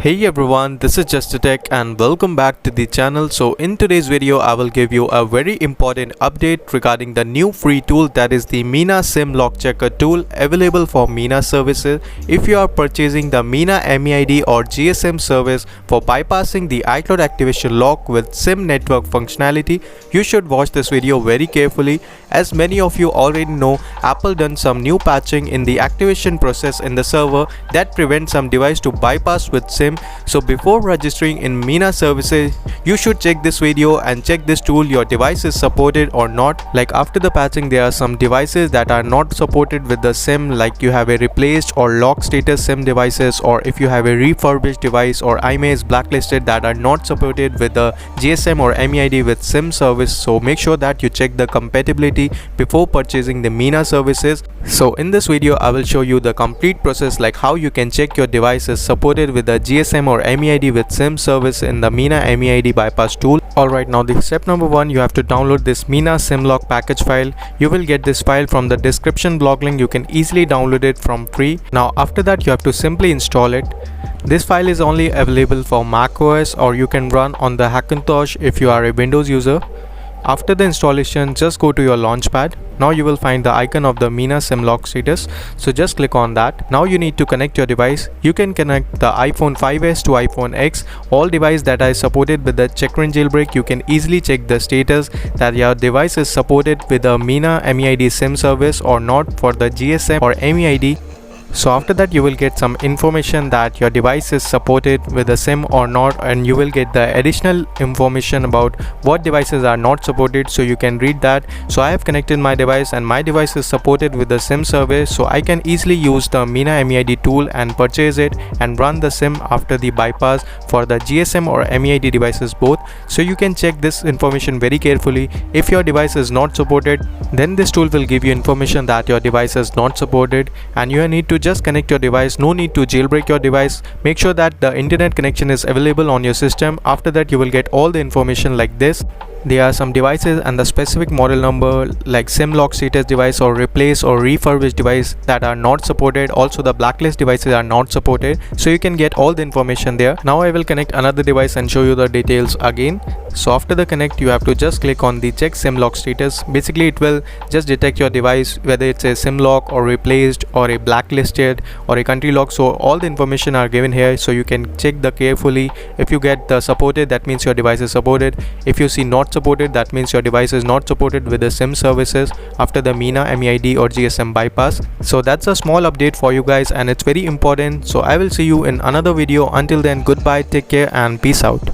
Hey everyone, this is Justitech and welcome back to the channel. So in today's video, I will give you a very important update regarding the new free tool, that is the Mina SIM Lock Checker tool available for Mina services. If you are purchasing the Mina MEID or GSM service for bypassing the iCloud activation lock with SIM network functionality, you should watch this video very carefully. As many of you already know, Apple done some new patching in the activation process in the server that prevents some device to bypass with SIM. So before registering in Mina services, you should check this video and check this tool your device is supported or not. Like after the patching, there are some devices that are not supported with the SIM, like you have a replaced or lock status SIM devices, or if you have a refurbished device or IMEI blacklisted, that are not supported with the GSM or MEID with SIM service. So make sure that you check the compatibility before purchasing the Mina services. So in this video, I will show you the complete process, like how you can check your device is supported with the GSM or MEID with SIM service in the Mina MEID bypass tool. Alright, now the step number 1, you have to download this Mina SimLock package file. You will get this file from the description blog link. You can easily download it from free. Now after that, you have to simply install it. This file is only available for macOS, or you can run on the Hackintosh if you are a Windows user. After the installation, just go to your launchpad. Now you will find the icon of the Mina SimLock status, so just click on that. Now you need to connect your device. You can connect the iPhone 5s to iPhone X. All devices that are supported with the checkra jailbreak, you can easily check the status that your device is supported with the Mina MEID SIM service or not for the GSM or MEID. So after that, you will get some information that your device is supported with a SIM or not, and you will get the additional information about what devices are not supported, so you can read that. So I have connected my device and my device is supported with the SIM service, so I can easily use the Mina MEID tool and purchase it and run the SIM after the bypass for the GSM or MEID devices both. So you can check this information very carefully. If your device is not supported, then this tool will give you information that your device is not supported, and you need to just connect your device. No need to jailbreak your device. Make sure that the internet connection is available on your system. After that, you will get all the information like this. There are some devices and the specific model number, like SIM lock status device or replace or refurbished device, that are not supported. Also the blacklist devices are not supported, so you can get all the information there. Now I will connect another device and show you the details again. So after the connect, you have to just click on the check SIM lock status. Basically it will just detect your device, whether it's a SIM lock or replaced or a blacklisted or a country lock. So all the information are given here, so you can check the carefully. If you get the supported, that means your device is supported. If you see not supported, that means your device is not supported with the SIM services after the Mina MEID or GSM bypass. So that's a small update for you guys, and it's very important. So I will see you in another video. Until then, goodbye, take care and peace out.